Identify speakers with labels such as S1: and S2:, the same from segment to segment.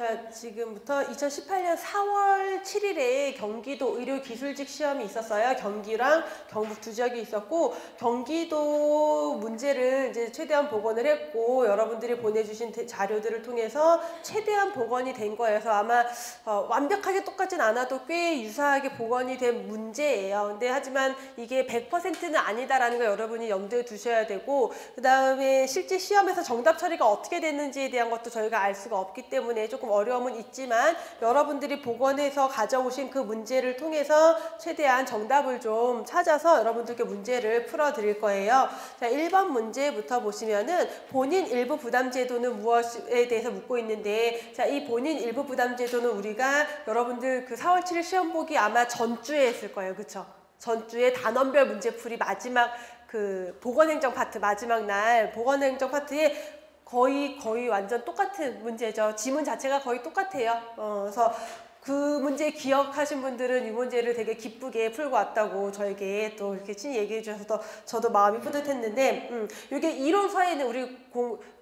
S1: 자, 지금부터 2018년 4월 7일에 경기도 의료기술직 시험이 있었어요. 경기랑 경북 두 지역이 있었고, 경기도 문제를 이제 최대한 복원을 했고, 여러분들이 보내주신 자료들을 통해서 최대한 복원이 된 거여서 아마 완벽하게 똑같진 않아도 꽤 유사하게 복원이 된 문제예요. 근데 하지만 이게 100%는 아니다라는 거 여러분이 염두에 두셔야 되고, 그 다음에 실제 시험에서 정답 처리가 어떻게 됐는지에 대한 것도 저희가 알 수가 없기 때문에 조금 어려움은 있지만, 여러분들이 복원해서 가져오신 그 문제를 통해서 최대한 정답을 좀 찾아서 여러분들께 문제를 풀어 드릴 거예요. 자, 1번 문제부터 보시면은 본인 일부 부담 제도는 무엇에 대해서 묻고 있는데, 자, 이 본인 일부 부담 제도는 우리가 여러분들 그 4월 7일 시험 보기 아마 전주에 했을 거예요. 그쵸? 전주에 단원별 문제풀이 마지막 그 보건행정 파트 마지막 날 보건행정 파트에 거의 완전 똑같은 문제죠. 지문 자체가 거의 똑같아요. 그래서 그 문제 기억하신 분들은 이 문제를 되게 기쁘게 풀고 왔다고 저에게 또 이렇게 친히 얘기해 주셔서 저도 마음이 뿌듯했는데, 이게 이론서에는 우리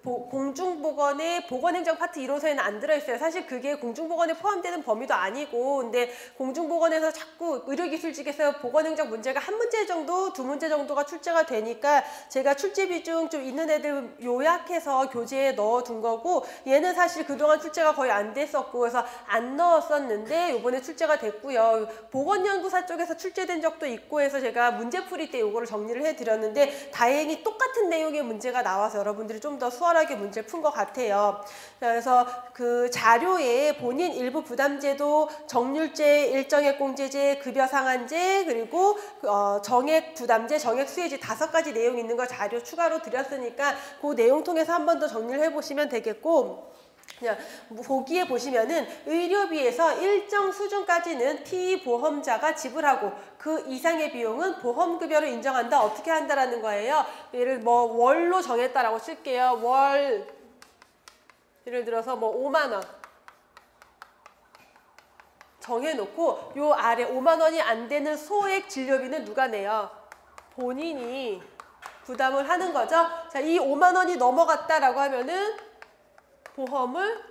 S1: 공중보건의 보건행정 파트 이론서에는 안 들어있어요. 사실 그게 공중보건에 포함되는 범위도 아니고, 근데 공중보건에서 자꾸 의료기술직에서 보건행정 문제가 한 문제 정도, 두 문제 정도가 출제가 되니까 제가 출제 비중 좀 있는 애들 요약해서 교재에 넣어둔 거고, 얘는 사실 그동안 출제가 거의 안 됐었고 그래서 안 넣었었는데 이번에 출제가 됐고요. 보건연구사 쪽에서 출제된 적도 있고 해서 제가 문제풀이 때 이거를 정리를 해드렸는데, 다행히 똑같은 내용의 문제가 나와서 여러분들이 좀 더 수월하게 문제를 푼 것 같아요. 그래서 그 자료에 본인 일부 부담제도, 정률제, 일정액 공제제, 급여 상한제, 그리고 정액 부담제, 정액 수혜제 5가지 내용 있는 거 자료 추가로 드렸으니까 그 내용 통해서 한 번 더 정리를 해보시면 되겠고, 그냥 보기에 보시면은 의료비에서 일정 수준까지는 피보험자가 지불하고 그 이상의 비용은 보험급여로 인정한다. 어떻게 한다라는 거예요. 예를 월로 정했다라고 칠게요. 월 예를 들어서 5만 원 정해놓고 요 아래 5만 원이 안 되는 소액 진료비는 누가 내요? 본인이 부담을 하는 거죠. 자, 이 5만 원이 넘어갔다라고 하면은 보험을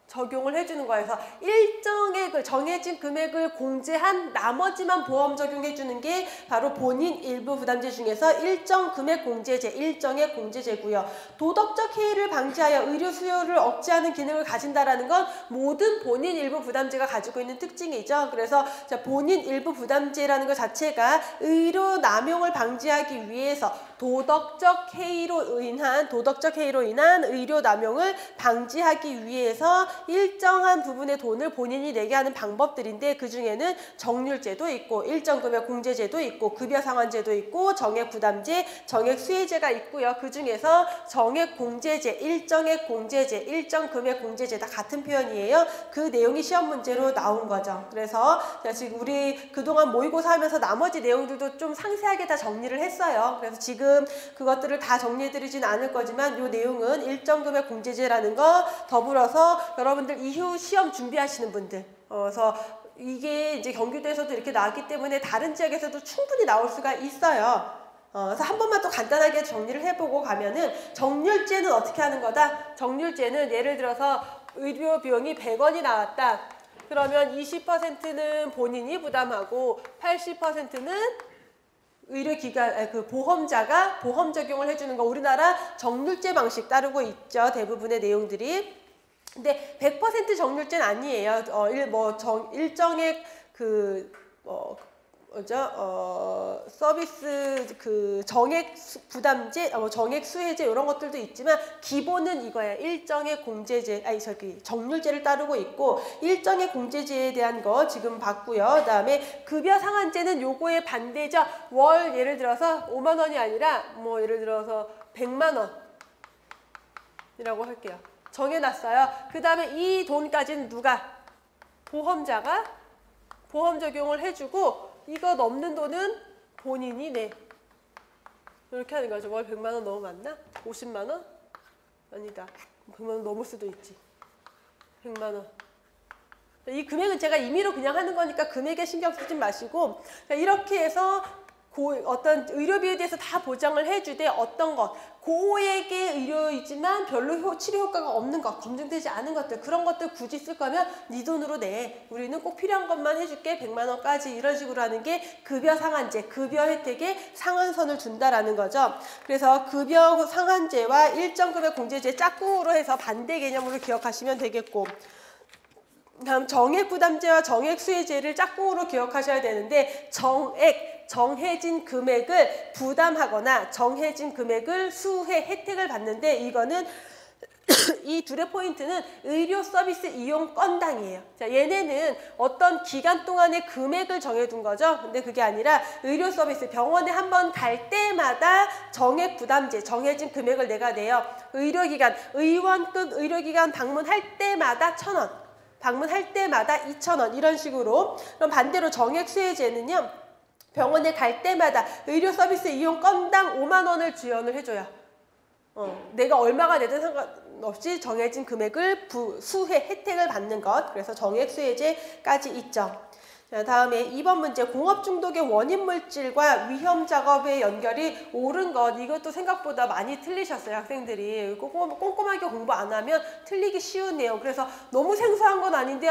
S1: 적용을 해주는 거여서 일정의 그 정해진 금액을 공제한 나머지만 보험 적용해주는 게 바로 본인 일부 부담제 중에서 일정 금액 공제제, 일정의 공제제고요. 도덕적 해이를 방지하여 의료 수요를 억제하는 기능을 가진다라는 건 모든 본인 일부 부담제가 가지고 있는 특징이죠. 그래서 자, 본인 일부 부담제라는 것 자체가 의료 남용을 방지하기 위해서 도덕적 해이로 인한 의료 남용을 방지하기 위해서 일정한 부분의 돈을 본인이 내게 하는 방법들인데, 그 중에는 정률제도 있고 일정 금액 공제제도 있고 급여 상환제도 있고 정액 부담제, 정액 수혜제가 있고요. 그 중에서 정액 공제제, 일정액 공제제, 일정 금액 공제제 다 같은 표현이에요. 그 내용이 시험 문제로 나온 거죠. 그래서 지금 우리 그동안 모의고사 하면서 나머지 내용들도 좀 상세하게 다 정리를 했어요. 그래서 지금 그것들을 다 정리해드리진 않을 거지만 이 내용은 일정 금액 공제제라는 거, 더불어서 여러분들 이후 시험 준비하시는 분들, 그래서 이게 이제 경기도에서도 이렇게 나왔기 때문에 다른 지역에서도 충분히 나올 수가 있어요. 그래서 한 번만 또 간단하게 정리를 해보고 가면은, 정률제는 어떻게 하는 거다? 정률제는 예를 들어서 의료 비용이 100원이 나왔다. 그러면 20%는 본인이 부담하고 80%는 의료기관, 그 보험자가 보험 적용을 해주는 거, 우리나라 정률제 방식 따르고 있죠. 대부분의 내용들이. 근데 100% 정률제는 아니에요. 일정의 서비스 그 정액 부담제, 정액 수혜제 이런 것들도 있지만 기본은 이거예요. 일정의 공제제, 정률제를 따르고 있고, 일정의 공제제에 대한 거 지금 봤고요. 그다음에 급여 상한제는 요거의 반대죠. 월 예를 들어서 5만 원이 아니라 예를 들어서 100만 원이라고 할게요. 정해놨어요. 그 다음에 이 돈까지는 누가? 보험자가 보험 적용을 해주고, 이거 넘는 돈은 본인이 내. 이렇게 하는 거죠. 월 100만 원 너무 많나? 50만 원? 아니다. 100만 원 넘을 수도 있지. 100만 원. 이 금액은 제가 임의로 그냥 하는 거니까 금액에 신경 쓰지 마시고, 이렇게 해서 어떤 의료비에 대해서 다 보장을 해주되 어떤 것, 고액의 의료이지만 별로 치료 효과가 없는 것, 검증되지 않은 것들, 그런 것들 굳이 쓸 거면 네 돈으로 내. 우리는 꼭 필요한 것만 해줄게. 100만 원까지 이런 식으로 하는 게 급여 상한제, 급여 혜택에 상한선을 준다라는 거죠. 그래서 급여 상한제와 일정 금액 공제제 짝꿍으로 해서 반대 개념으로 기억하시면 되겠고, 다음 정액 부담제와 정액 수혜제를 짝꿍으로 기억하셔야 되는데, 정해진 금액을 부담하거나 정해진 금액을 수혜 혜택을 받는데, 이거는 이 둘의 포인트는 의료 서비스 이용 건당이에요. 자, 얘네는 어떤 기간 동안의 금액을 정해둔 거죠. 근데 그게 아니라 의료 서비스, 병원에 한번 갈 때마다 정액 부담제, 정해진 금액을 내가 내요. 의료기관, 의원급 의료기관 방문할 때마다 1,000원, 방문할 때마다 2,000원, 이런 식으로. 그럼 반대로 정액 수혜제는요, 병원에 갈 때마다 의료 서비스 이용 건당 5만 원을 지원을 해줘요. 내가 얼마가 내든 상관없이 정해진 금액을 수혜 혜택을 받는 것. 그래서 정액 수혜제까지 있죠. 자, 다음에 2번 문제, 공업 중독의 원인 물질과 위험 작업의 연결이 옳은 것. 이것도 생각보다 많이 틀리셨어요, 학생들이. 꼼꼼하게 공부 안 하면 틀리기 쉬운 내용. 그래서 너무 생소한 건 아닌데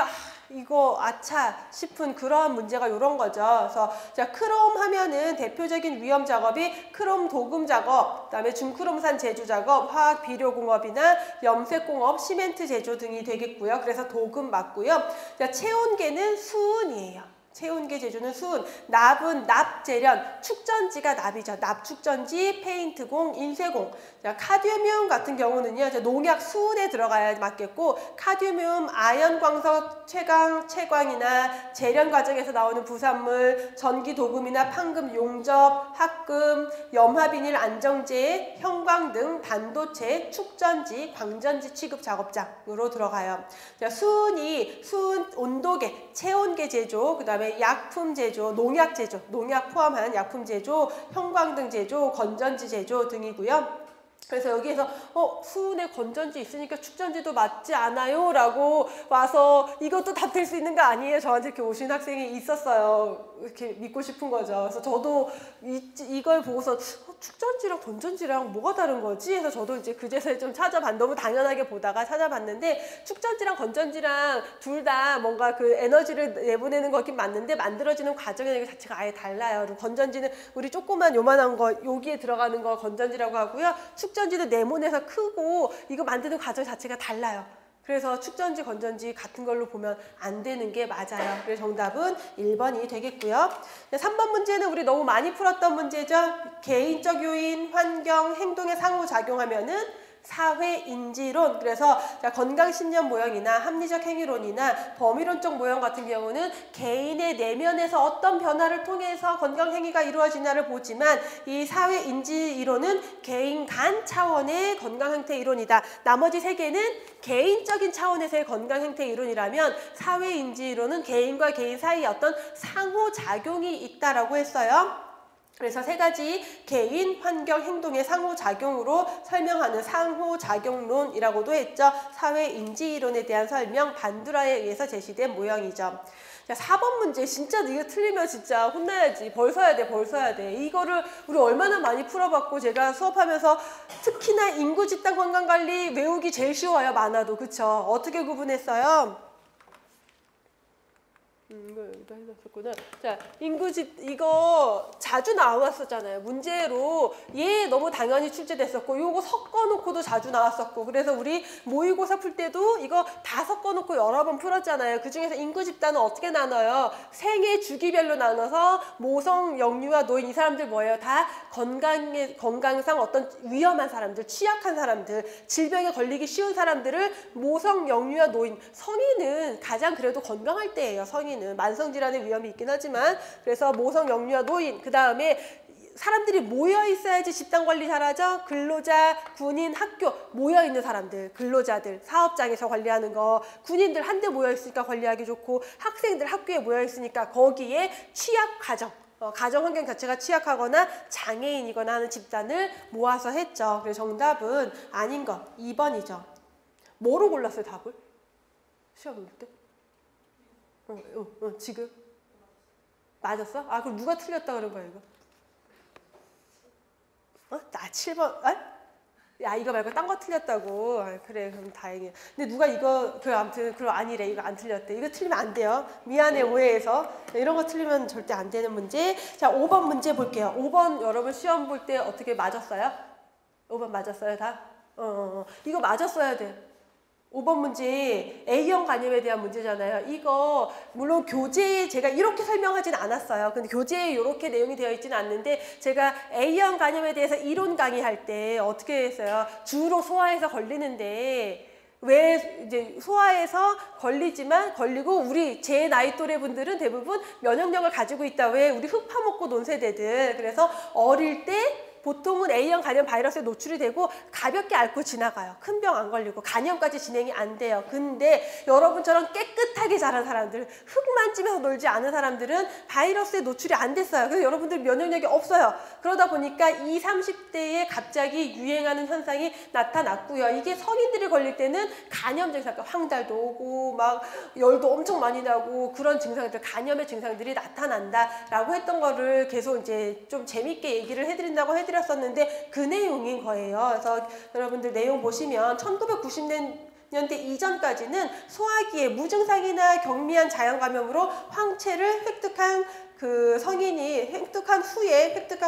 S1: 이거 아차 싶은 그러한 문제가 이런 거죠. 그래서 자, 크롬 하면은 대표적인 위험 작업이 크롬 도금 작업, 그다음에 중크롬산 제조 작업, 화학 비료 공업이나 염색 공업, 시멘트 제조 등이 되겠고요. 그래서 도금 맞고요. 자, 체온계는 수은이에요. 체온계 제조는 수은, 납은 납재련, 축전지가 납이죠. 납축전지, 페인트공, 인쇄공. 자, 카드뮴 같은 경우는요, 농약 수은에 들어가야 맞겠고, 카드뮴, 아연 광석, 채광이나 재련 과정에서 나오는 부산물, 전기 도금이나 판금, 용접, 합금, 염화비닐 안정제, 형광 등 반도체, 축전지, 광전지 취급 작업장으로 들어가요. 자, 수은 온도계, 체온계 제조, 그 다음에 약품 제조, 농약 제조, 농약 포함한 약품 제조, 형광등 제조, 건전지 제조 등이고요. 그래서 여기에서 수은에 건전지 있으니까 축전지도 맞지 않아요? 라고 와서 이것도 답 될 수 있는 거 아니에요? 저한테 이렇게 오신 학생이 있었어요. 이렇게 믿고 싶은 거죠. 그래서 저도 이걸 보고서 축전지랑 건전지랑 뭐가 다른 거지? 해서 저도 이제 그제서야 좀 너무 당연하게 보다가 찾아봤는데, 축전지랑 건전지랑 둘 다 뭔가 그 에너지를 내보내는 거긴 맞는데 만들어지는 과정의 자체가 아예 달라요. 그리고 건전지는 우리 조그만 요만한 거 여기에 들어가는 거 건전지라고 하고요. 축전지도 네모내서 크고 이거 만드는 과정 자체가 달라요. 그래서 축전지, 건전지 같은 걸로 보면 안 되는 게 맞아요. 그래서 정답은 1번이 되겠고요. 3번 문제는 우리 너무 많이 풀었던 문제죠. 개인적 요인, 환경, 행동에 상호작용하면은 사회인지론. 그래서 건강신념 모형이나 합리적 행위론이나 범위론적 모형 같은 경우는 개인의 내면에서 어떤 변화를 통해서 건강행위가 이루어지냐를 보지만, 이 사회인지이론은 개인 간 차원의 건강행태 이론이다. 나머지 세 개는 개인적인 차원에서의 건강행태 이론이라면, 사회인지이론은 개인과 개인 사이에 어떤 상호작용이 있다라고 했어요. 그래서 세 가지 개인, 환경, 행동의 상호작용으로 설명하는 상호작용론이라고도 했죠. 사회인지이론에 대한 설명, 반두라에 의해서 제시된 모형이죠. 자, 4번 문제 진짜 이거 틀리면 진짜 혼나야지. 벌 써야 돼, 벌 써야 돼. 이거를 우리 얼마나 많이 풀어봤고, 제가 수업하면서 특히나 인구 집단 건강관리 외우기 제일 쉬워요. 많아도. 그쵸? 어떻게 구분했어요? 이거 여기다 해놨었구나. 자, 이거 자주 나왔었잖아요. 문제로 얘 너무 당연히 출제됐었고, 요거 섞어놓고도 자주 나왔었고, 그래서 우리 모의고사 풀 때도 이거 다 섞어놓고 여러 번 풀었잖아요. 그 중에서 인구 집단은 어떻게 나눠요? 생애 주기별로 나눠서 모성, 영유아, 노인, 이 사람들 뭐예요? 다 건강상 어떤 위험한 사람들, 취약한 사람들, 질병에 걸리기 쉬운 사람들을 모성, 영유아, 노인, 성인은 가장 그래도 건강할 때예요. 성인은 만성질환의 위험이 있긴 하지만, 그래서 모성, 영유아, 노인, 그 다음에 사람들이 모여 있어야지 집단 관리 잘하죠. 근로자, 군인, 학교 모여 있는 사람들, 근로자들, 사업장에서 관리하는 거, 군인들 한데 모여 있으니까 관리하기 좋고, 학생들 학교에 모여 있으니까 거기에 취약 가정, 가정 환경 자체가 취약하거나 장애인이거나 하는 집단을 모아서 했죠. 그래서 정답은 아닌 것 2번이죠. 뭐로 골랐어요, 답을? 시험 볼 때? 지금? 맞았어? 아, 그럼 누가 틀렸다 그런 거야, 이거? 나 7번. 야, 이거 말고 딴 거 틀렸다고. 그래, 그럼 다행이야. 근데 누가 이거, 아무튼, 그럼 아니래. 이거 안 틀렸대. 이거 틀리면 안 돼요. 미안해, 오해해서. 이런 거 틀리면 절대 안 되는 문제. 자, 5번 문제 볼게요. 5번 여러분 시험 볼 때 어떻게 맞았어요? 5번 맞았어요, 다? 이거 맞았어야 돼. 5번 문제 A형 간염에 대한 문제잖아요. 이거 물론 교재에 제가 이렇게 설명하진 않았어요. 근데 교재에 이렇게 내용이 되어 있지는 않는데 제가 A형 간염에 대해서 이론 강의할 때 어떻게 했어요? 주로 소아에서 걸리는데 왜 이제 소아에서 걸리고 우리 제 나이 또래 분들은 대부분 면역력을 가지고 있다. 왜 우리 흙 파먹고 논 세대들. 그래서 어릴 때 보통은 A형 간염 바이러스에 노출이 되고 가볍게 앓고 지나가요. 큰 병 안 걸리고 간염까지 진행이 안 돼요. 근데 여러분처럼 깨끗하게 자란 사람들, 흙만 찜해서 놀지 않은 사람들은 바이러스에 노출이 안 됐어요. 그래서 여러분들 면역력이 없어요. 그러다 보니까 20, 30대에 갑자기 유행하는 현상이 나타났고요. 이게 성인들이 걸릴 때는 간염 증상, 황달도 오고 막 열도 엄청 많이 나고 그런 증상들, 간염의 증상들이 나타난다라고 했던 거를 계속 이제 좀 재밌게 얘기를 해드린다고 해드렸었는데 그 내용인 거예요. 그래서 여러분들 내용 보시면 1990년대 이전까지는 소화기에 무증상이나 경미한 자연감염으로 황체를 획득한 획득한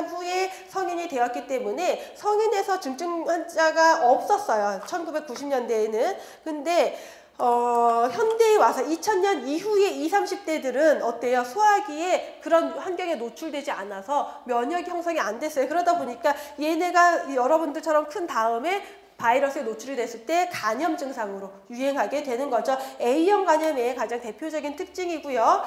S1: 후에 성인이 되었기 때문에 성인에서 중증 환자가 없었어요. 1990년대에는. 근데 현대에 와서 2000년 이후에 20, 30대들은 어때요? 소화기에 그런 환경에 노출되지 않아서 면역 형성이 안 됐어요. 그러다 보니까 얘네가 여러분들처럼 큰 다음에 바이러스에 노출이 됐을 때 간염 증상으로 유행하게 되는 거죠. A형 간염의 가장 대표적인 특징이고요.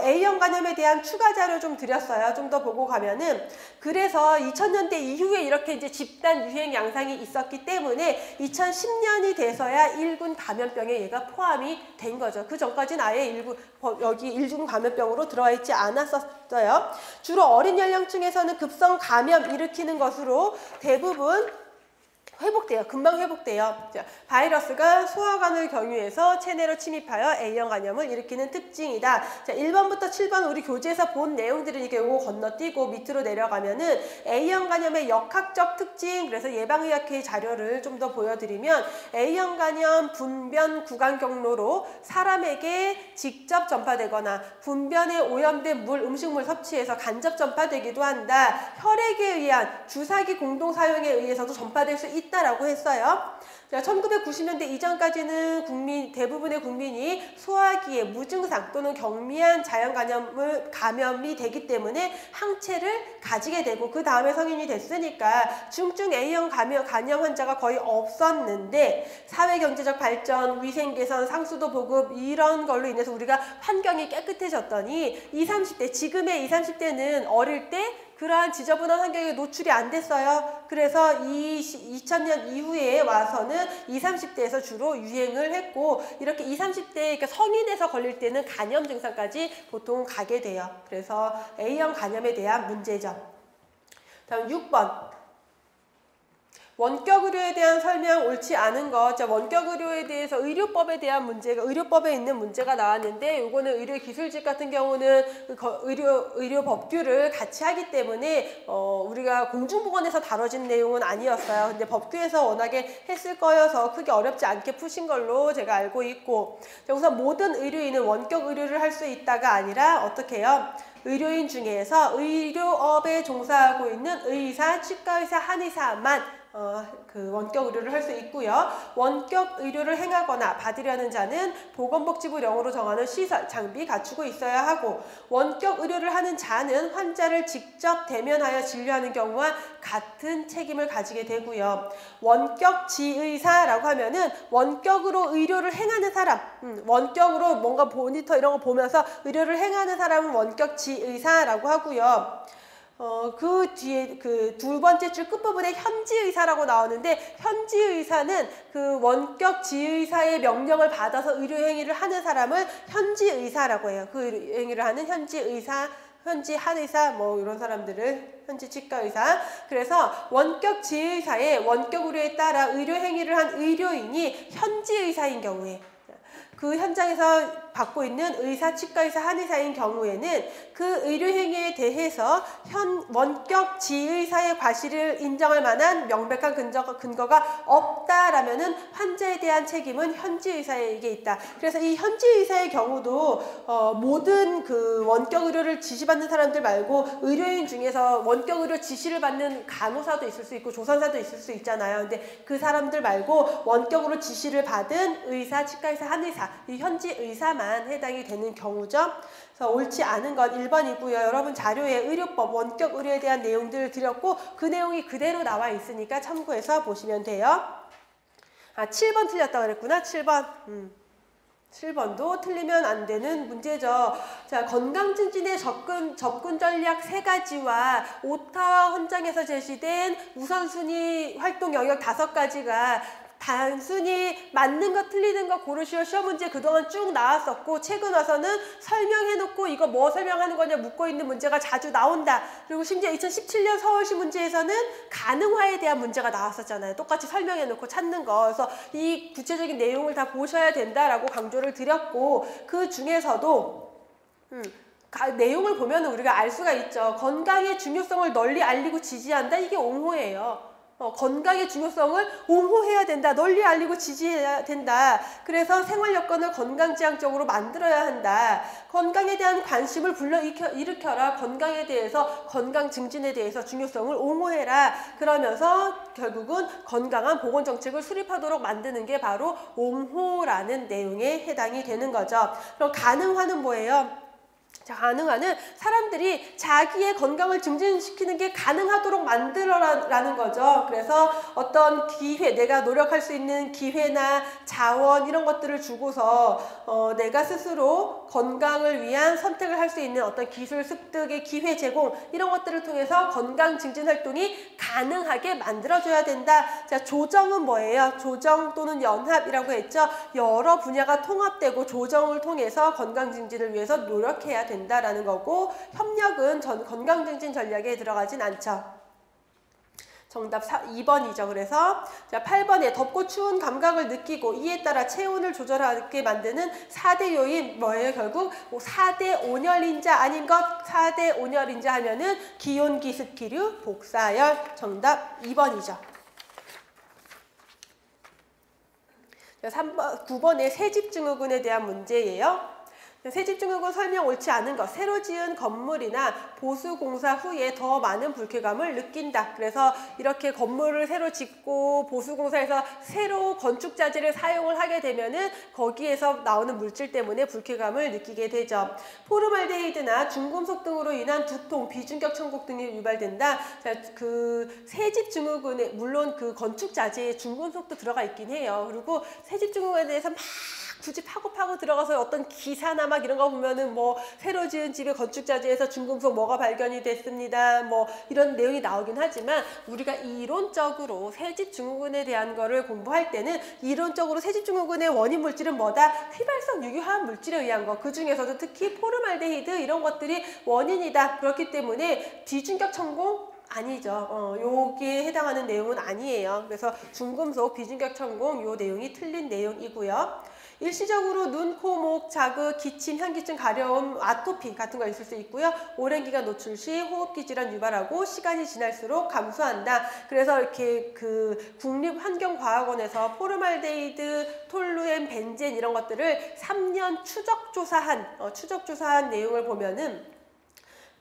S1: A형 간염에 대한 추가 자료 좀 드렸어요. 좀 더 보고 가면은 그래서 2000년대 이후에 이렇게 이제 집단 유행 양상이 있었기 때문에 2010년이 돼서야 1군 감염병에 얘가 포함이 된 거죠. 그 전까지는 아예 여기 1군 감염병으로 들어와 있지 않았었어요. 주로 어린 연령층에서는 급성 감염 일으키는 것으로 대부분 회복돼요. 금방 회복돼요. 자, 바이러스가 소화관을 경유해서 체내로 침입하여 A형 간염을 일으키는 특징이다. 자, 1번부터 7번 우리 교재에서 본 내용들이니까 이거 건너뛰고 밑으로 내려가면은 A형 간염의 역학적 특징, 그래서 예방의학회 자료를 좀 더 보여드리면 A형 간염 분변 구강 경로로 사람에게 직접 전파되거나 분변에 오염된 음식물 섭취에서 간접 전파되기도 한다. 혈액에 의한 주사기 공동 사용에 의해서도 전파될 수 있다라고 했어요. 자, 1990년대 이전까지는 대부분의 국민이 소화기에 무증상 또는 경미한 감염이 되기 때문에 항체를 가지게 되고 그 다음에 성인이 됐으니까 중증 A형 간염 환자가 거의 없었는데 사회경제적 발전, 위생 개선, 상수도 보급 이런 걸로 인해서 우리가 환경이 깨끗해졌더니 20, 30대, 지금의 20, 30대는 어릴 때 그러한 지저분한 환경에 노출이 안 됐어요. 그래서 2000년 이후에 와서는 20, 30대에서 주로 유행을 했고 이렇게 20, 30대 그러니까 성인에서 걸릴 때는 간염 증상까지 보통 가게 돼요. 그래서 A형 간염에 대한 문제죠. 다음 6번. 원격 의료에 대한 설명 옳지 않은 것. 자, 원격 의료에 대해서 의료법에 대한 문제가 의료법에 있는 문제가 나왔는데 요거는 의료기술직 같은 경우는 의료 법규를 같이 하기 때문에 우리가 공중보건에서 다뤄진 내용은 아니었어요. 근데 법규에서 워낙에 했을 거여서 크게 어렵지 않게 푸신 걸로 제가 알고 있고, 자, 우선 모든 의료인은 원격 의료를 할 수 있다가 아니라 어떻게 해요? 의료인 중에서 의료업에 종사하고 있는 의사, 치과의사, 한의사만 그 원격 의료를 할 수 있고요. 원격 의료를 행하거나 받으려는 자는 보건복지부령으로 정하는 시설, 장비 갖추고 있어야 하고 원격 의료를 하는 자는 환자를 직접 대면하여 진료하는 경우와 같은 책임을 가지게 되고요. 원격 지의사라고 하면은 원격으로 의료를 행하는 사람, 원격으로 뭔가 모니터 이런 거 보면서 의료를 행하는 사람은 원격 지의사라고 하고요. 그 뒤에 그 두 번째 줄 끝부분에 현지의사라고 나오는데 현지의사는 그 원격 지의사의 명령을 받아서 의료행위를 하는 사람을 현지의사라고 해요. 그 의료행위를 하는 현지의사, 현지 한의사 뭐 이런 사람들을 현지 치과의사. 그래서 원격 지의사의 원격 의료에 따라 의료행위를 한 의료인이 현지의사인 경우에 그 현장에서 받고 있는 의사, 치과의사, 한의사인 경우에는 그 의료행위에 대해서 원격 지의사의 과실을 인정할 만한 명백한 근거가 없다라면은 환자에 대한 책임은 현지의사에게 있다. 그래서 이 현지의사의 경우도 모든 그 원격 의료를 지시받는 사람들 말고 의료인 중에서 원격 의료 지시를 받는 간호사도 있을 수 있고 조산사도 있을 수 있잖아요. 근데 그 사람들 말고 원격으로 지시를 받은 의사, 치과의사, 한의사, 이 현지 의사만 해당이 되는 경우죠. 그래서 옳지 않은 건 1번이고요. 여러분 자료에 의료법, 원격 의료에 대한 내용들을 드렸고 그 내용이 그대로 나와 있으니까 참고해서 보시면 돼요. 7번 틀렸다 그랬구나. 7번. 7번도 틀리면 안 되는 문제죠. 자, 건강증진의 접근 전략 3가지와 오타 헌장에서 제시된 우선순위 활동 영역 5가지가 단순히 맞는 거 틀리는 거 고르시오 시험 문제 그동안 쭉 나왔었고 최근 와서는 설명해놓고 이거 뭐 설명하는 거냐 묻고 있는 문제가 자주 나온다. 그리고 심지어 2017년 서울시 문제에서는 가능화에 대한 문제가 나왔었잖아요. 똑같이 설명해놓고 찾는 거. 그래서 이 구체적인 내용을 다 보셔야 된다라고 강조를 드렸고 그 중에서도 내용을 보면 우리가 알 수가 있죠. 건강의 중요성을 널리 알리고 지지한다. 이게 옹호예요. 건강의 중요성을 옹호해야 된다. 널리 알리고 지지해야 된다. 그래서 생활 여건을 건강지향적으로 만들어야 한다. 건강에 대한 관심을 불러일으켜라. 건강에 대해서, 건강 증진에 대해서 중요성을 옹호해라. 그러면서 결국은 건강한 보건정책을 수립하도록 만드는 게 바로 옹호라는 내용에 해당이 되는 거죠. 그럼 가능화는 뭐예요? 자, 가능화는 사람들이 자기의 건강을 증진시키는 게 가능하도록 만들어라는 거죠. 그래서 어떤 기회, 내가 노력할 수 있는 기회나 자원 이런 것들을 주고서 내가 스스로 건강을 위한 선택을 할 수 있는 어떤 기술 습득의 기회 제공 이런 것들을 통해서 건강 증진 활동이 가능하게 만들어줘야 된다. 자, 조정은 뭐예요? 조정 또는 연합이라고 했죠. 여러 분야가 통합되고 조정을 통해서 건강 증진을 위해서 노력해야 된다라는 거고 협력은 건강 증진 전략에 들어가진 않죠. 정답 2번이죠. 그래서 자 8번에 덥고 추운 감각을 느끼고 이에 따라 체온을 조절하게 만드는 4대 요인 뭐예요? 결국 4대 온열인자 아닌 것 4대 온열인자 하면은 기온기, 습기류, 복사열. 정답 2번이죠. 9번에 새집증후군에 대한 문제예요. 새집증후군 설명 옳지 않은 것. 새로 지은 건물이나 보수공사 후에 더 많은 불쾌감을 느낀다. 그래서 이렇게 건물을 새로 짓고 보수공사에서 새로 건축자재를 사용을 하게 되면은 거기에서 나오는 물질 때문에 불쾌감을 느끼게 되죠. 포름알데히드나 중금속 등으로 인한 두통, 비중격 천곡 등이 유발된다. 자, 그 새집증후군에 물론 그 건축자재에 중금속도 들어가 있긴 해요. 그리고 새집증후군에 대해서 막 굳이 파고 들어가서 어떤 기사나 막 이런 거 보면은 뭐 새로 지은 집의 건축자재에서 중금속 뭐가 발견이 됐습니다. 뭐 이런 내용이 나오긴 하지만 우리가 이론적으로 새집증후군에 대한 거를 공부할 때는 이론적으로 새집증후군의 원인 물질은 뭐다? 휘발성 유기화학 물질에 의한 거. 그 중에서도 특히 포름알데히드 이런 것들이 원인이다. 그렇기 때문에 비중격 천공 아니죠. 여기에 해당하는 내용은 아니에요. 그래서 중금속, 비중격 천공 요 내용이 틀린 내용이고요. 일시적으로 눈, 코, 목, 자극, 기침, 현기증, 가려움, 아토피 같은 거 있을 수 있고요. 오랜 기간 노출 시 호흡기 질환 유발하고 시간이 지날수록 감소한다. 그래서 이렇게 그 국립환경과학원에서 포름알데히드, 톨루엔, 벤젠 이런 것들을 3년 추적조사한 내용을 보면은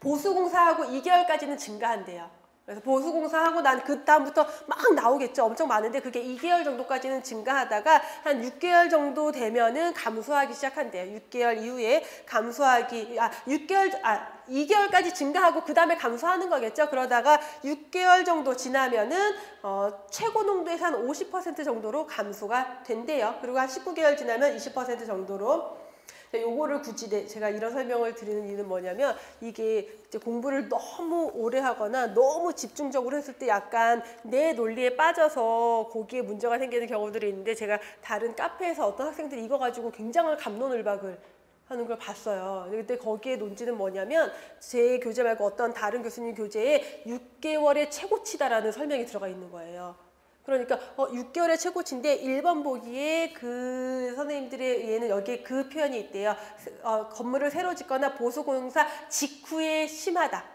S1: 보수공사하고 2개월까지는 증가한대요. 그래서 보수공사하고 난 그 다음부터 막 나오겠죠. 엄청 많은데 그게 2개월 정도까지는 증가하다가 한 6개월 정도 되면은 감소하기 시작한대요. 6개월 이후에 감소하기 2개월까지 증가하고 그 다음에 감소하는 거겠죠. 그러다가 6개월 정도 지나면은 최고 농도에서 한 50% 정도로 감소가 된대요. 그리고 한 19개월 지나면 20% 정도로. 요거를 굳이 제가 이런 설명을 드리는 이유는 뭐냐면 이게 이제 공부를 너무 오래 하거나 너무 집중적으로 했을 때 약간 내 논리에 빠져서 거기에 문제가 생기는 경우들이 있는데 제가 다른 카페에서 어떤 학생들이 이거 가지고 굉장한 갑론을박을 하는 걸 봤어요. 근데 거기에 논지는 뭐냐면 제 교재 말고 어떤 다른 교수님 교재에 6개월의 최고치다라는 설명이 들어가 있는 거예요. 그러니까 6개월의 최고치인데 1번 보기에 그 선생님들에 의해는 여기에 그 표현이 있대요. 건물을 새로 짓거나 보수공사 직후에 심하다.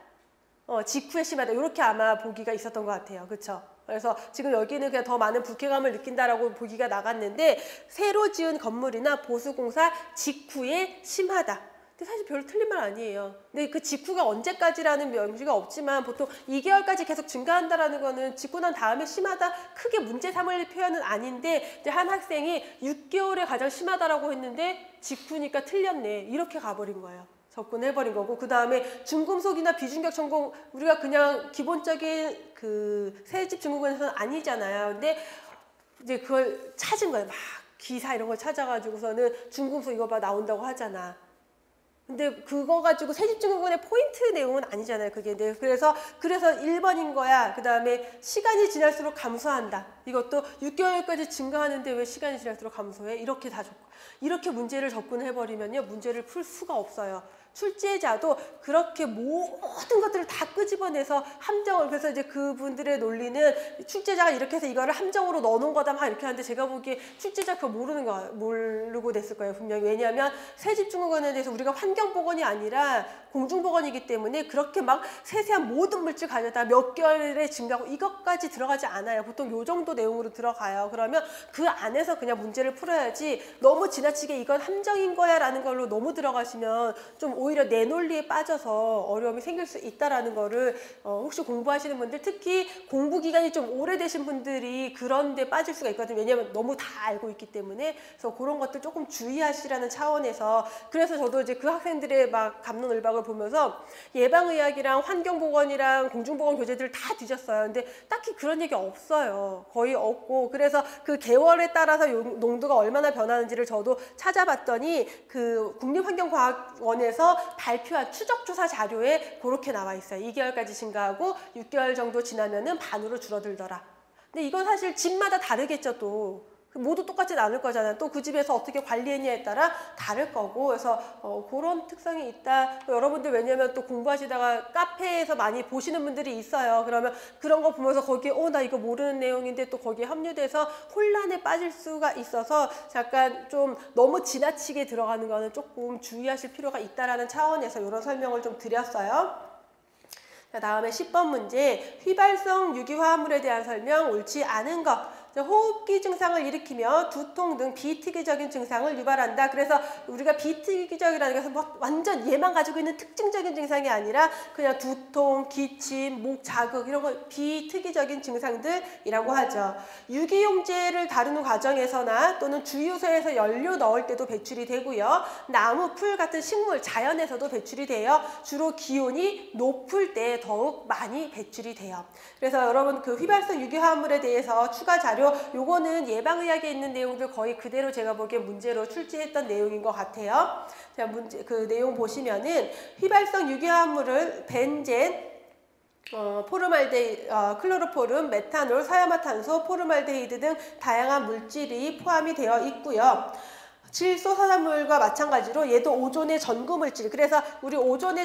S1: 직후에 심하다. 이렇게 아마 보기가 있었던 것 같아요. 그렇죠? 그래서 지금 여기는 그냥 더 많은 불쾌감을 느낀다라고 보기가 나갔는데 새로 지은 건물이나 보수공사 직후에 심하다. 근데 사실 별로 틀린 말 아니에요. 근데 그 직후가 언제까지라는 명시가 없지만 보통 2개월까지 계속 증가한다라는 거는 짓고 난 다음에 심하다 크게 문제 삼을 표현은 아닌데 이제 한 학생이 6개월에 가장 심하다라고 했는데 직후니까 틀렸네. 이렇게 가버린 거예요. 접근해버린 거고 그 다음에 중금속이나 비중격 전공 우리가 그냥 기본적인 그 새집 증후군에서는 아니잖아요. 근데 이제 그걸 찾은 거예요. 막 기사 이런 걸 찾아가지고서는 중금속 이거 봐 나온다고 하잖아. 근데 그거 가지고 새집증후군의 포인트 내용은 아니잖아요. 그게. 네. 그래서 1번인 거야. 그 다음에 시간이 지날수록 감소한다. 이것도 6개월까지 증가하는데 왜 시간이 지날수록 감소해? 이렇게 다 이렇게 문제를 접근해버리면요. 문제를 풀 수가 없어요. 출제자도 그렇게 모든 것들을 다 끄집어내서 함정을 그래서 이제 그분들의 논리는 출제자가 이렇게 해서 이거를 함정으로 넣어놓은 거다 막 이렇게 하는데 제가 보기에 출제자 그거 모르고 냈을 거예요 분명히. 왜냐하면 새집증후군에 대해서 우리가 환경보건이 아니라 공중보건이기 때문에 그렇게 막 세세한 모든 물질 가져다 몇 개월에 증가하고 이것까지 들어가지 않아요. 보통 요 정도 내용으로 들어가요. 그러면 그 안에서 그냥 문제를 풀어야지 너무 지나치게 이건 함정인 거야 라는 걸로 너무 들어가시면 좀 오히려 내 논리에 빠져서 어려움이 생길 수 있다라는 거를 혹시 공부하시는 분들 특히 공부 기간이 좀 오래되신 분들이 그런 데 빠질 수가 있거든요. 왜냐하면 너무 다 알고 있기 때문에. 그래서 그런 것들 조금 주의하시라는 차원에서 그래서 저도 이제 그 학생들의 막 갑론을박을 보면서 예방의학이랑 환경보건이랑 공중보건 교재들을 다 뒤졌어요. 근데 딱히 그런 얘기 없어요. 거의 없고 그래서 그 개월에 따라서 농도가 얼마나 변하는지를 저도 찾아봤더니 그 국립환경과학원에서 발표한 추적조사 자료에 그렇게 나와 있어요. 2개월까지 증가하고 6개월 정도 지나면은 반으로 줄어들더라. 근데 이건 사실 집마다 다르겠죠 또. 모두 똑같진 않을 거잖아요. 또 그 집에서 어떻게 관리했냐에 따라 다를 거고 그래서 그런 특성이 있다. 여러분들 왜냐면 또 공부하시다가 카페에서 많이 보시는 분들이 있어요. 그러면 그런 거 보면서 거기에 나 이거 모르는 내용인데 또 거기에 합류돼서 혼란에 빠질 수가 있어서 잠깐 좀 너무 지나치게 들어가는 거는 조금 주의하실 필요가 있다라는 차원에서 이런 설명을 좀 드렸어요. 자, 다음에 10번 문제 휘발성 유기화합물에 대한 설명 옳지 않은 것. 호흡기 증상을 일으키며 두통 등 비특이적인 증상을 유발한다. 그래서 우리가 비특이적이라는 것은 뭐 완전 얘만 가지고 있는 특징적인 증상이 아니라 그냥 두통, 기침, 목 자극 이런 거 비특이적인 증상들이라고 하죠. 유기용제를 다루는 과정에서나 또는 주유소에서 연료 넣을 때도 배출이 되고요. 나무, 풀 같은 식물, 자연에서도 배출이 돼요. 주로 기온이 높을 때 더욱 많이 배출이 돼요. 그래서 여러분 그 휘발성 유기화합물에 대해서 추가 자료 요거는 예방의학에 있는 내용들 거의 그대로 제가 보기에 문제로 출제했던 내용인 것 같아요. 자, 문제 그 내용 보시면은 휘발성 유기화합물을 벤젠, 포르말데히드, 클로로포름, 메탄올, 사야마탄소, 포르말데히드 등 다양한 물질이 포함이 되어 있고요. 질소산화물과 마찬가지로 얘도 오존의 전구물질. 그래서 우리 오존에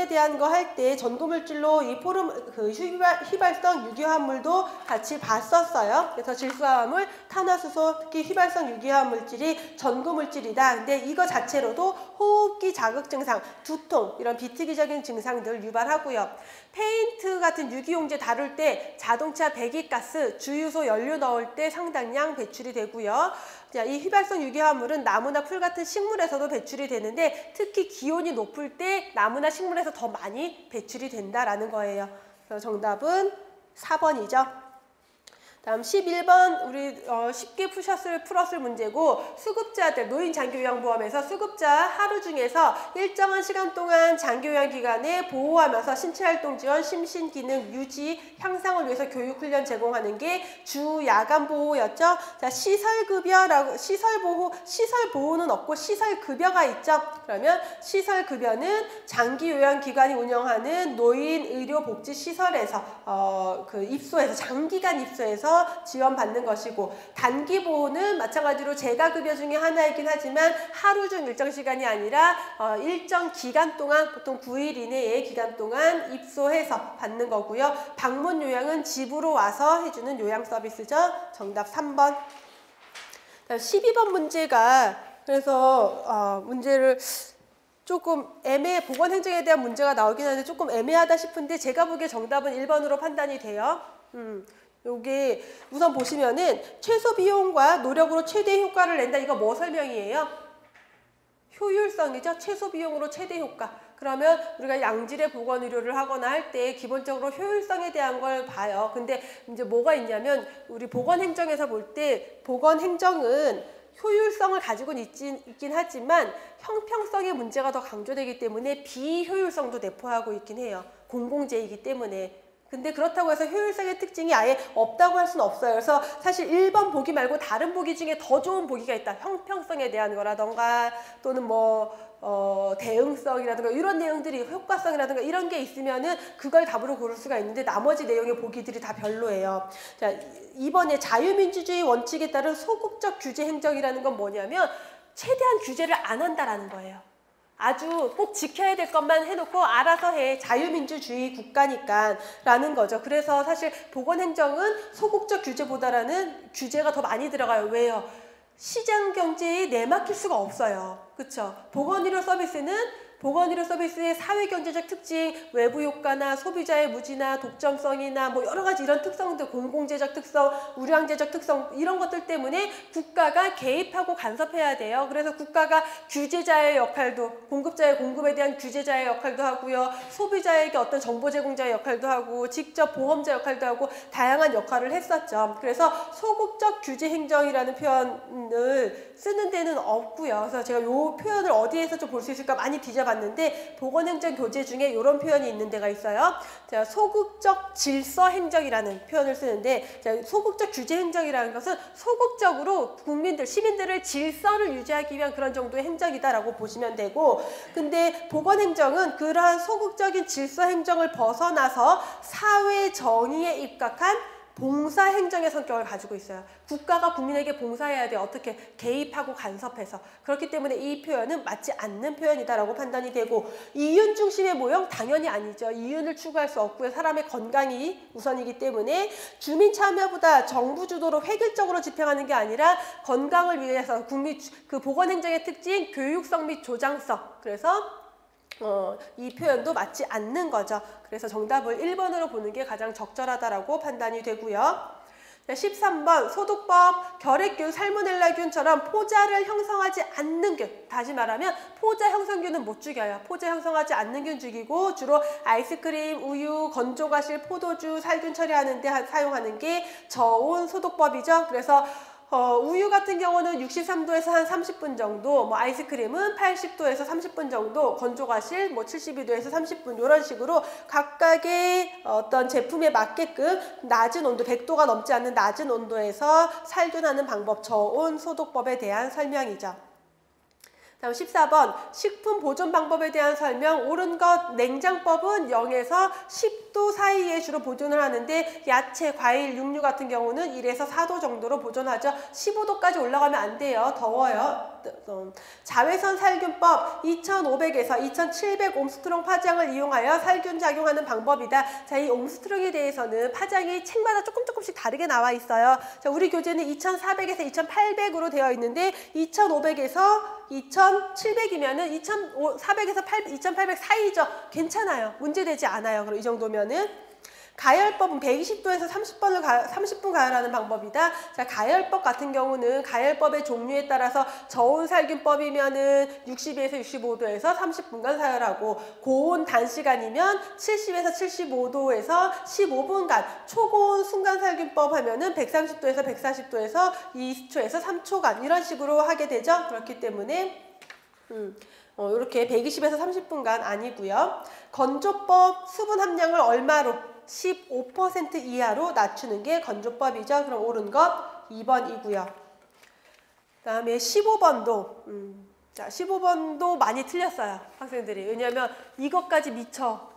S1: 대한 거 할 때 전구물질로 이 휘발성 유기화합물도 같이 봤었어요. 그래서 질소화합물, 탄화수소, 특히 휘발성 유기화합물질이 전구물질이다. 근데 이거 자체로도 호흡기 자극 증상, 두통 이런 비특이적인 증상들을 유발하고요. 페인트 같은 유기용제 다룰 때 자동차 배기가스, 주유소 연료 넣을 때 상당량 배출이 되고요. 자, 이 휘발성 유기화합물은 나무나 풀 같은 식물에서도 배출이 되는데 특히 기온이 높을 때 나무나 식물에서 더 많이 배출이 된다라는 거예요. 그래서 정답은 4번이죠. 다음 11번 우리 쉽게 풀었을 문제고 수급자들 노인 장기요양보험에서 수급자 하루 중에서 일정한 시간 동안 장기요양 기간에 보호하면서 신체활동 지원, 심신기능 유지, 향상을 위해서 교육훈련 제공하는 게 주 야간 보호였죠. 자, 시설급여라고 시설보호는 없고 시설급여가 있죠. 그러면 시설급여는 장기요양기관이 운영하는 노인의료복지시설에서 그 입소해서 장기간 입소해서 통해서 지원받는 것이고, 단기 보호는 마찬가지로 재가급여 중에 하나이긴 하지만 하루 중 일정 시간이 아니라 일정 기간 동안, 보통 9일 이내의 기간 동안 입소해서 받는 거고요. 방문 요양은 집으로 와서 해주는 요양 서비스죠. 정답 3번. 12번 문제가, 그래서 문제를 조금 보건행정에 대한 문제가 나오긴 하는데 조금 애매하다 싶은데 제가 보기에 정답은 1번으로 판단이 돼요. 요게 우선 보시면은 최소 비용과 노력으로 최대 효과를 낸다. 이거 뭐 설명이에요? 효율성이죠. 최소 비용으로 최대 효과. 그러면 우리가 양질의 보건 의료를 하거나 할 때 기본적으로 효율성에 대한 걸 봐요. 근데 이제 뭐가 있냐면 우리 보건행정에서 볼 때 보건행정은 효율성을 가지고는 있긴 하지만 형평성의 문제가 더 강조되기 때문에 비효율성도 내포하고 있긴 해요. 공공재이기 때문에. 근데 그렇다고 해서 효율성의 특징이 아예 없다고 할 수는 없어요. 그래서 사실 1번 보기 말고 다른 보기 중에 더 좋은 보기가 있다. 형평성에 대한 거라던가 또는 대응성이라든가 이런 내용들이, 효과성이라든가 이런 게 있으면은 그걸 답으로 고를 수가 있는데 나머지 내용의 보기들이 다 별로예요. 자, 2번에 자유민주주의 원칙에 따른 소극적 규제 행정이라는 건 뭐냐면 최대한 규제를 안 한다라는 거예요. 아주 꼭 지켜야 될 것만 해놓고 알아서 해. 자유민주주의 국가니까 라는 거죠. 그래서 사실 보건행정은 소극적 규제보다는 규제가 더 많이 들어가요. 왜요? 시장 경제에 내맡길 수가 없어요. 그렇죠? 보건의료 서비스의 사회경제적 특징, 외부 효과나 소비자의 무지나 독점성이나 여러 가지 이런 특성들, 공공재적 특성, 우량재적 특성 이런 것들 때문에 국가가 개입하고 간섭해야 돼요. 그래서 국가가 규제자의 역할도, 공급자의 공급에 대한 규제자의 역할도 하고요. 소비자에게 어떤 정보 제공자의 역할도 하고 직접 보험자 역할도 하고 다양한 역할을 했었죠. 그래서 소극적 규제 행정이라는 표현을 쓰는 데는 없고요. 그래서 제가 이 표현을 어디에서 좀 볼 수 있을까 많이 뒤져봤는데 보건행정 교재 중에 이런 표현이 있는 데가 있어요. 자, 소극적 질서행정이라는 표현을 쓰는데, 자, 소극적 규제행정이라는 것은 소극적으로 시민들의 질서를 유지하기 위한 그런 정도의 행정이다라고 보시면 되고, 근데 보건행정은 그러한 소극적인 질서행정을 벗어나서 사회 정의에 입각한 봉사행정의 성격을 가지고 있어요. 국가가 국민에게 봉사해야 돼. 어떻게 개입하고 간섭해서. 그렇기 때문에 이 표현은 맞지 않는 표현이다라고 판단이 되고, 이윤 중심의 모형? 당연히 아니죠. 이윤을 추구할 수 없고요. 사람의 건강이 우선이기 때문에 주민 참여보다 정부 주도로 획일적으로 집행하는 게 아니라 건강을 위해서 보건행정의 특징, 교육성 및 조장성. 그래서 이 표현도 맞지 않는 거죠. 그래서 정답을 1번으로 보는 게 가장 적절하다라고 판단이 되고요. 13번 소독법, 결핵균, 살모넬라균처럼 포자를 형성하지 않는 균. 다시 말하면 포자 형성균은 못 죽여요. 포자 형성하지 않는 균 죽이고 주로 아이스크림, 우유, 건조과실, 포도주, 살균 처리하는 데 사용하는 게 저온 소독법이죠. 그래서 우유 같은 경우는 63도에서 한 30분 정도, 아이스크림은 80도에서 30분 정도, 건조과실 72도에서 30분 이런 식으로 각각의 어떤 제품에 맞게끔 낮은 온도, 100도가 넘지 않는 낮은 온도에서 살균하는 방법, 저온 소독법에 대한 설명이죠. 다음 14번 식품 보존 방법에 대한 설명. 옳은 것, 냉장법은 0에서 10도 사이에 주로 보존을 하는데 야채, 과일, 육류 같은 경우는 1에서 4도 정도로 보존하죠. 15도까지 올라가면 안 돼요. 더워요. 자외선 살균법 2500에서 2700 옴스트롱 파장을 이용하여 살균 작용하는 방법이다. 자, 이 옴스트롱에 대해서는 파장이 책마다 조금씩 다르게 나와 있어요. 자, 우리 교재는 2400에서 2800으로 되어 있는데 2500에서 2700이면은 2400에서 2800 사이죠. 괜찮아요. 문제되지 않아요. 그럼 이 정도면은. 가열법은 120도에서 30분 가열하는 방법이다. 자, 가열법 같은 경우는 가열법의 종류에 따라서 저온 살균법이면은 60에서 65도에서 30분간 사열하고, 고온 단시간이면 70에서 75도에서 15분간, 초고온 순간 살균법 하면은 130도에서 140도에서 20초에서 3초간 이런 식으로 하게 되죠. 그렇기 때문에 이렇게 120에서 30분간 아니고요. 건조법 수분 함량을 얼마로? 15% 이하로 낮추는 게 건조법이죠. 그럼 옳은 것 2번이고요. 그 다음에 15번도 자, 15번도 많이 틀렸어요. 학생들이. 왜냐하면 이것까지 미처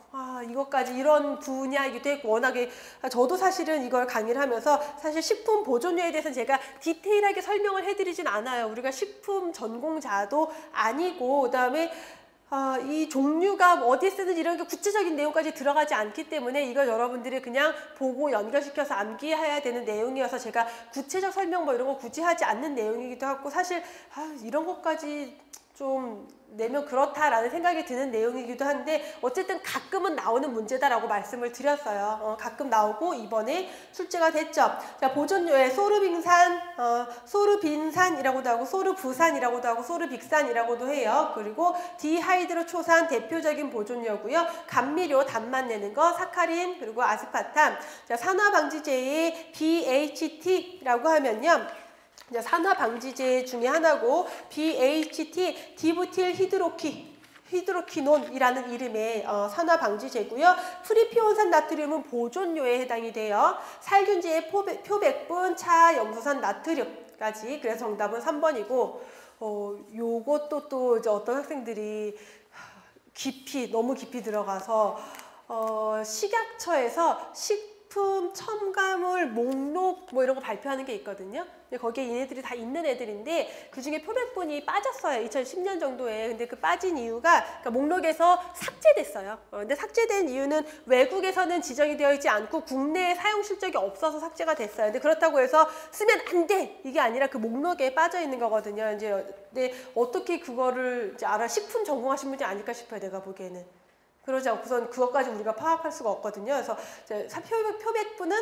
S1: 이것까지 이런 분야이기도 했고 워낙에 저도 사실은 이걸 강의를 하면서 사실 식품 보존료에 대해서는 제가 디테일하게 설명을 해드리진 않아요. 우리가 식품 전공자도 아니고 그다음에 이 종류가 어디에 쓰는지 이런 게 구체적인 내용까지 들어가지 않기 때문에 이걸 여러분들이 그냥 보고 연결시켜서 암기해야 되는 내용이어서 제가 구체적 설명 뭐 이런 거 굳이 하지 않는 내용이기도 하고 사실 이런 것까지 좀 내면 그렇다라는 생각이 드는 내용이기도 한데 어쨌든 가끔은 나오는 문제다라고 말씀을 드렸어요. 가끔 나오고 이번에 출제가 됐죠. 자, 보존료에 소르빙산, 소르빈산이라고도 하고 소르부산이라고도 하고 소르빅산이라고도 해요. 그리고 디하이드로초산 대표적인 보존료고요. 감미료 단맛 내는 거, 사카린 그리고 아스파탐. 자, 산화방지제의 BHT라고 하면요. 산화방지제 중에 하나고 BHT, 디부틸 히드로키논이라는 이름의 산화방지제고요. 프리피온산 나트륨은 보존료에 해당이 돼요. 살균제의 표백분, 차염소산 나트륨까지. 그래서 정답은 3번이고 요것도 또 이제 어떤 학생들이 너무 깊이 들어가서 식약처에서 식품 첨가물 목록 뭐 이런 거 발표하는 게 있거든요. 근데 거기에 얘네들이 다 있는 애들인데 그중에 표백분이 빠졌어요. 2010년 정도에. 근데 그 빠진 이유가 그러니까 목록에서 삭제됐어요. 근데 삭제된 이유는 외국에서는 지정이 되어 있지 않고 국내에 사용 실적이 없어서 삭제가 됐어요. 근데 그렇다고 해서 쓰면 안 돼! 이게 아니라 그 목록에 빠져 있는 거거든요. 근데 어떻게 그거를 이제 식품 전공하신 분이 아닐까 싶어요. 내가 보기에는. 그러지 않고선 그것까지 우리가 파악할 수가 없거든요. 그래서 표백분은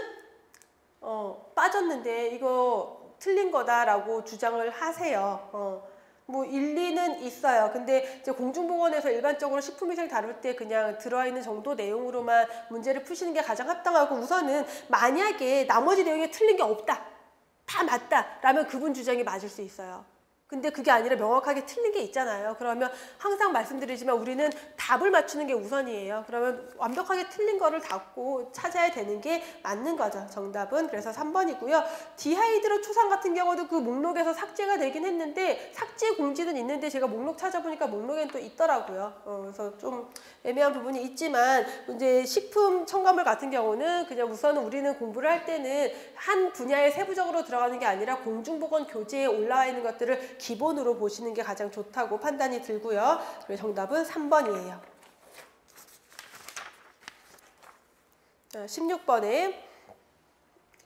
S1: 빠졌는데 이거 틀린 거다라고 주장을 하세요. 뭐 일리는 있어요. 근데 이제 공중보건에서 일반적으로 식품위생 다룰 때 그냥 들어와 있는 정도 내용으로만 문제를 푸시는 게 가장 합당하고 우선은 만약에 나머지 내용에 틀린 게 없다. 다 맞다. 라면 그분 주장이 맞을 수 있어요. 근데 그게 아니라 명확하게 틀린 게 있잖아요. 그러면 항상 말씀드리지만 우리는 답을 맞추는 게 우선이에요. 그러면 완벽하게 틀린 거를 찾아야 되는 게 맞는 거죠. 정답은 그래서 3번이고요. 디하이드로 초산 같은 경우도 그 목록에서 삭제가 되긴 했는데 삭제 공지는 있는데 제가 목록 찾아보니까 목록엔 또 있더라고요. 그래서 좀 애매한 부분이 있지만 이제 식품 첨가물 같은 경우는 그냥 우선은 우리는 공부를 할 때는 한 분야에 세부적으로 들어가는 게 아니라 공중보건 교재에 올라와 있는 것들을 기본으로 보시는 게 가장 좋다고 판단이 들고요. 그래서 정답은 3번이에요. 16번에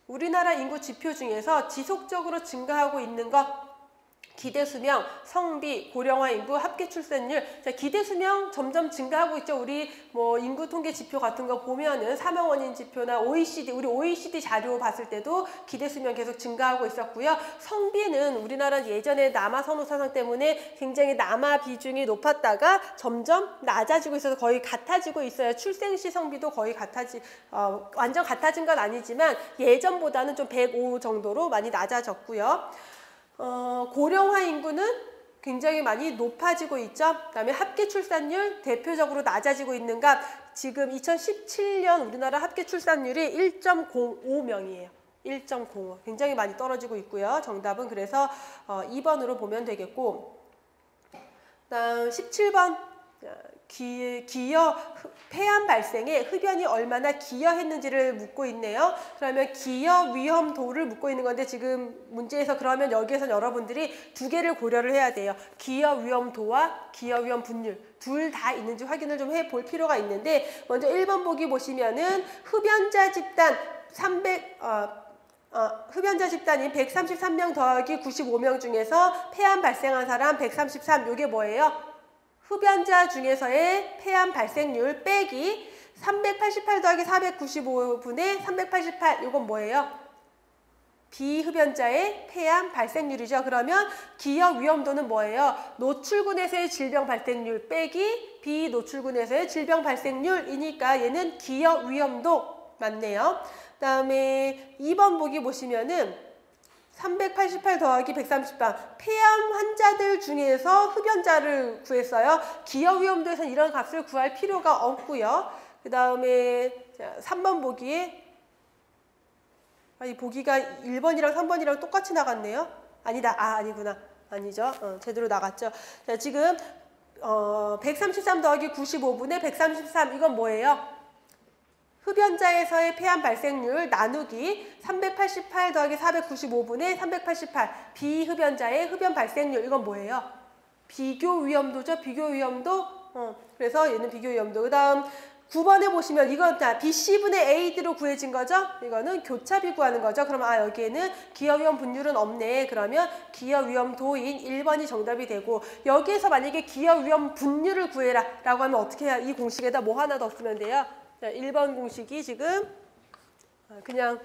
S1: 우리나라 인구 지표 중에서 지속적으로 증가하고 있는 것 기대수명, 성비, 고령화 인구, 합계 출산율. 자, 기대수명 점점 증가하고 있죠. 우리 뭐 인구 통계 지표 같은 거 보면은 사망원인 지표나 우리 OECD 자료 봤을 때도 기대수명 계속 증가하고 있었고요. 성비는 우리나라는 예전에 남아 선호 사상 때문에 굉장히 남아 비중이 높았다가 점점 낮아지고 있어서 거의 같아지고 있어요. 출생시 성비도 거의 완전 같아진 건 아니지만 예전보다는 좀 105 정도로 많이 낮아졌고요. 고령화 인구는 굉장히 많이 높아지고 있죠. 그다음에 합계 출산율 대표적으로 낮아지고 있는 값 지금 2017년 우리나라 합계 출산율이 1.05명이에요. 1.05 굉장히 많이 떨어지고 있고요. 정답은 그래서 2번으로 보면 되겠고 그다음 17번 기여 폐암 발생에 흡연이 얼마나 기여했는지를 묻고 있네요. 그러면 기여 위험도를 묻고 있는 건데 지금 문제에서 그러면 여기에서 여러분들이 두 개를 고려를 해야 돼요. 기여 위험도와 기여 위험 분율 둘 다 있는지 확인을 좀 해볼 필요가 있는데 먼저 1번 보기 보시면은 흡연자 집단 흡연자 집단인 133명 더하기 95명 중에서 폐암 발생한 사람 133 요게 뭐예요? 흡연자 중에서의 폐암 발생률 빼기 388 더하기 495분의 388 이건 뭐예요? 비흡연자의 폐암 발생률이죠. 그러면 기여 위험도는 뭐예요? 노출군에서의 질병 발생률 빼기 비노출군에서의 질병 발생률이니까 얘는 기여 위험도 맞네요. 그다음에 2번 보기 보시면은 388 더하기 130방 폐암 환자들 중에서 흡연자를 구했어요. 기여 위험도에서는 이런 값을 구할 필요가 없고요. 그 다음에 3번 보기에 이 보기가 1번이랑 3번이랑 똑같이 나갔네요. 아니다. 아니구나. 아니죠. 제대로 나갔죠. 자, 지금 133 더하기 95분의 133 이건 뭐예요? 흡연자에서의 폐암 발생률 나누기 388 더하기 495분의 388 비흡연자의 흡연 발생률 이건 뭐예요? 비교 위험도죠. 비교 위험도. 그래서 얘는 비교 위험도. 그 다음 9번에 보시면 이건 BC분의 AD로 구해진 거죠. 이거는 교차비 구하는 거죠. 그러면 여기에는 기여위험 분율은 없네. 그러면 기여위험도인 1번이 정답이 되고 여기에서 만약에 기여위험 분율을 구해라 라고 하면 어떻게 해야 이 공식에다 뭐 하나 더 쓰면 돼요? 자, 1번 공식이 지금 그냥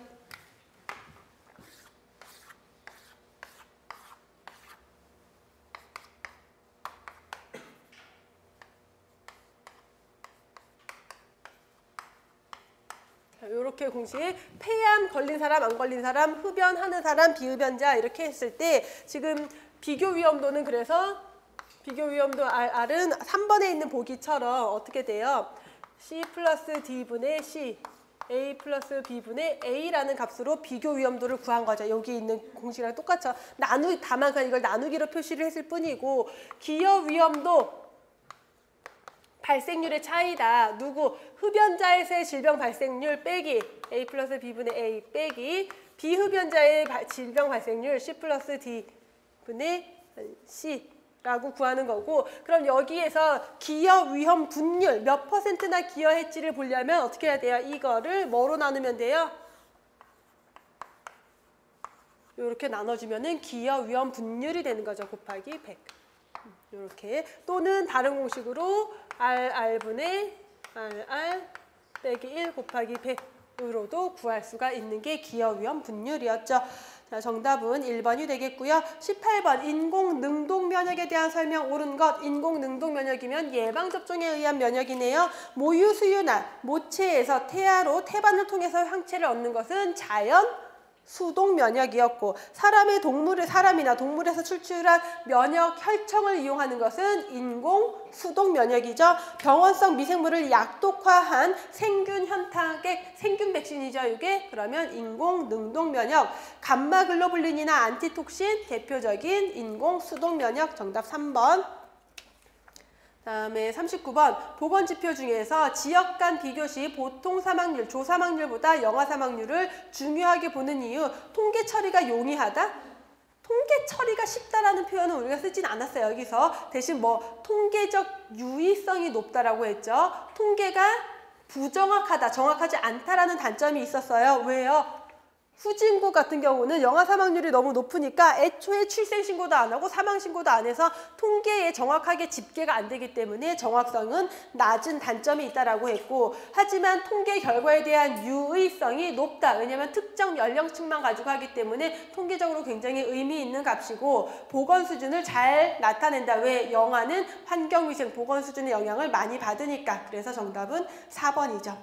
S1: 이렇게 공식 폐암 걸린 사람 안 걸린 사람 흡연하는 사람 비흡연자 이렇게 했을 때 지금 비교 위험도는 그래서 비교 위험도 R은 3번에 있는 보기처럼 어떻게 돼요? C 플러스 D분의 C A 플러스 B분의 A라는 값으로 비교 위험도를 구한 거죠. 여기 있는 공식이랑 똑같죠. 다만 이걸 나누기로 표시를 했을 뿐이고 기여 위험도 발생률의 차이다. 누구? 흡연자에서의 질병 발생률 빼기 A 플러스 B분의 A 빼기 비흡연자의 질병 발생률 C 플러스 D분의 C라고 구하는 거고 그럼 여기에서 기여 위험 분율 몇 %나 기여했지를 보려면 어떻게 해야 돼요? 이거를 뭐로 나누면 돼요? 이렇게 나눠주면은 기여 위험 분율이 되는 거죠. 곱하기 100. 이렇게 또는 다른 공식으로 RR분의 RR 빼기 1 곱하기 100으로도 구할 수가 있는 게 기여위험 분율이었죠. 자, 정답은 1번이 되겠고요. 18번 인공능동 면역에 대한 설명 옳은 것. 인공능동 면역이면 예방접종에 의한 면역이네요. 모유 수유나 모체에서 태아로 태반을 통해서 항체를 얻는 것은 자연 수동 면역이었고 사람이나 동물에서 출출한 면역 혈청을 이용하는 것은 인공 수동 면역이죠. 병원성 미생물을 약독화한 생균 현탁의 생균 백신이죠. 이게 그러면 인공 능동 면역 감마 글로불린이나 안티톡신 대표적인 인공 수동 면역 정답 3번. 다음에 39번 보건지표 중에서 지역 간 비교 시 보통 사망률, 조사망률보다 영아 사망률을 중요하게 보는 이유 통계 처리가 용이하다? 통계 처리가 쉽다라는 표현은 우리가 쓰진 않았어요. 여기서 대신 통계적 유의성이 높다라고 했죠. 통계가 부정확하다, 정확하지 않다라는 단점이 있었어요. 왜요? 후진국 같은 경우는 영아 사망률이 너무 높으니까 애초에 출생신고도 안 하고 사망신고도 안 해서 통계에 정확하게 집계가 안 되기 때문에 정확성은 낮은 단점이 있다라고 했고 하지만 통계 결과에 대한 유의성이 높다. 왜냐하면 특정 연령층만 가지고 하기 때문에 통계적으로 굉장히 의미 있는 값이고 보건 수준을 잘 나타낸다. 왜? 영아는 환경위생, 보건 수준의 영향을 많이 받으니까. 그래서 정답은 4번이죠.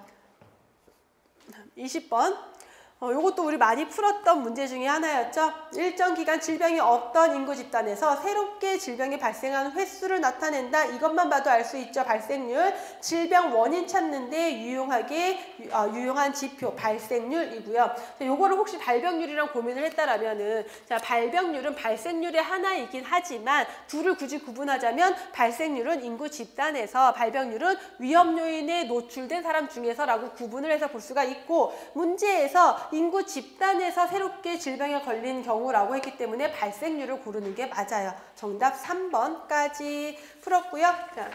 S1: 20번. 이것도 우리 많이 풀었던 문제 중에 하나였죠. 일정 기간 질병이 없던 인구 집단에서 새롭게 질병이 발생하는 횟수를 나타낸다. 이것만 봐도 알 수 있죠. 발생률, 질병 원인 찾는 데 유용한 지표, 발생률이고요. 요거를 혹시 발병률이랑 고민을 했다라면은 자, 발병률은 발생률의 하나이긴 하지만 둘을 굳이 구분하자면 발생률은 인구 집단에서 발병률은 위험 요인에 노출된 사람 중에서라고 구분을 해서 볼 수가 있고 문제에서 인구 집단에서 새롭게 질병에 걸린 경우라고 했기 때문에 발생률을 고르는 게 맞아요. 정답 3번까지 풀었고요. 자,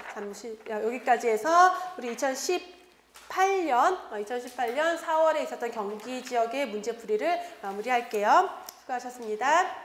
S1: 여기까지 해서 우리 2018년 4월에 있었던 경기 지역의 문제풀이를 마무리할게요. 수고하셨습니다.